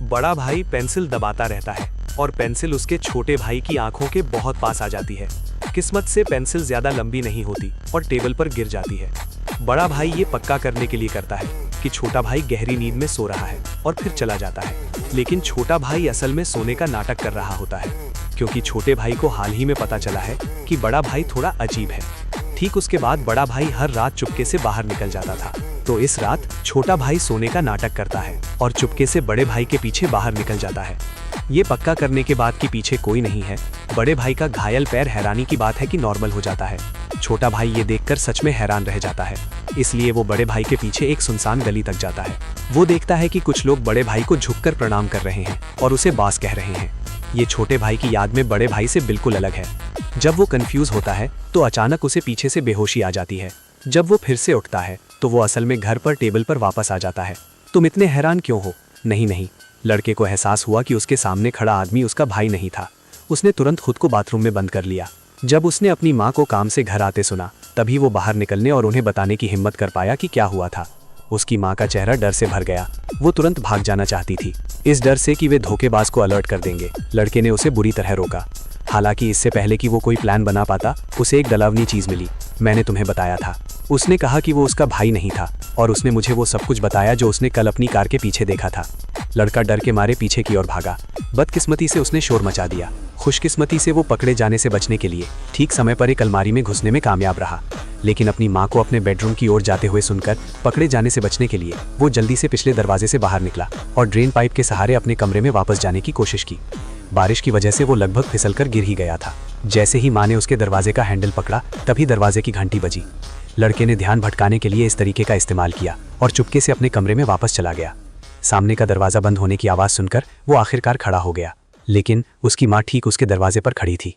बड़ा भाई पेंसिल दबाता रहता है और पेंसिल उसके छोटे भाई की आंखों के बहुत पास आ जाती है। किस्मत से पेंसिल ज्यादा लंबी नहीं होती और टेबल पर गिर जाती है। बड़ा भाई ये पक्का करने के लिए करता है कि छोटा भाई गहरी नींद में सो रहा है और फिर चला जाता है। लेकिन छोटा भाई असल में सोने का नाटक कर रहा होता है, क्योंकि छोटे भाई को हाल ही में पता चला है कि बड़ा भाई थोड़ा अजीब है। ठीक उसके बाद बड़ा भाई हर रात चुपके से बाहर निकल जाता था। तो इस रात छोटा भाई सोने का नाटक करता है और चुपके से बड़े भाई के पीछे बाहर निकल जाता है। ये पक्का करने के बाद कि पीछे कोई नहीं है, बड़े भाई का घायल पैर हैरानी की बात है कि नॉर्मल हो जाता है। छोटा भाई ये देखकर सच में हैरान रह जाता है, इसलिए वो बड़े भाई के पीछे एक सुनसान गली तक जाता है। वो देखता है कि कुछ लोग बड़े भाई को झुककर प्रणाम कर रहे हैं और उसे बास कह रहे हैं। ये छोटे भाई की याद में बड़े भाई से बिल्कुल अलग है। जब वो कंफ्यूज होता है तो अचानक उसे पीछे से बेहोशी आ जाती है। जब वो फिर से उठता है तो वो असल में घर पर टेबल पर वापस आ जाता है। तुम इतने हैरान क्यों हो? नहीं, लड़के को एहसास हुआ कि उसके सामने खड़ा आदमी उसका भाई नहीं था। उसने तुरंत खुद को बाथरूम में बंद कर लिया। जब उसने अपनी माँ को काम से घर आते सुना, तभी वो बाहर निकलने और उन्हें बताने की हिम्मत कर पाया कि क्या हुआ था। उसकी माँ का चेहरा डर से भर गया। वो तुरंत भाग जाना चाहती थी, इस डर से कि वे धोखेबाज को अलर्ट कर देंगे। लड़के ने उसे बुरी तरह रोका। हालांकि इससे पहले कि वो कोई प्लान बना पाता, उसे एक डरावनी चीज मिली। मैंने तुम्हें बताया था। उसने कहा कि वो उसका भाई नहीं था और उसने मुझे वो सब कुछ बताया जो उसने कल अपनी कार के पीछे देखा था। लड़का डर के मारे पीछे की ओर भागा। बदकिस्मती से उसने शोर मचा दिया। खुशकिस्मती से वो पकड़े जाने से बचने के लिए ठीक समय पर एक अलमारी में घुसने में कामयाब रहा। लेकिन अपनी माँ को अपने बेडरूम की ओर जाते हुए सुनकर पकड़े जाने से बचने के लिए वो जल्दी से पिछले दरवाजे से बाहर निकला और ड्रेन पाइप के सहारे अपने कमरे में वापस जाने की कोशिश की। बारिश की वजह से वो लगभग फिसलकर गिर ही गया था। जैसे ही माँ ने उसके दरवाजे का हैंडल पकड़ा, तभी दरवाजे की घंटी बजी। लड़के ने ध्यान भटकाने के लिए इस तरीके का इस्तेमाल किया और चुपके से अपने कमरे में वापस चला गया। सामने का दरवाजा बंद होने की आवाज़ सुनकर वो आखिरकार खड़ा हो गया, लेकिन उसकी माँ ठीक उसके दरवाजे पर खड़ी थी।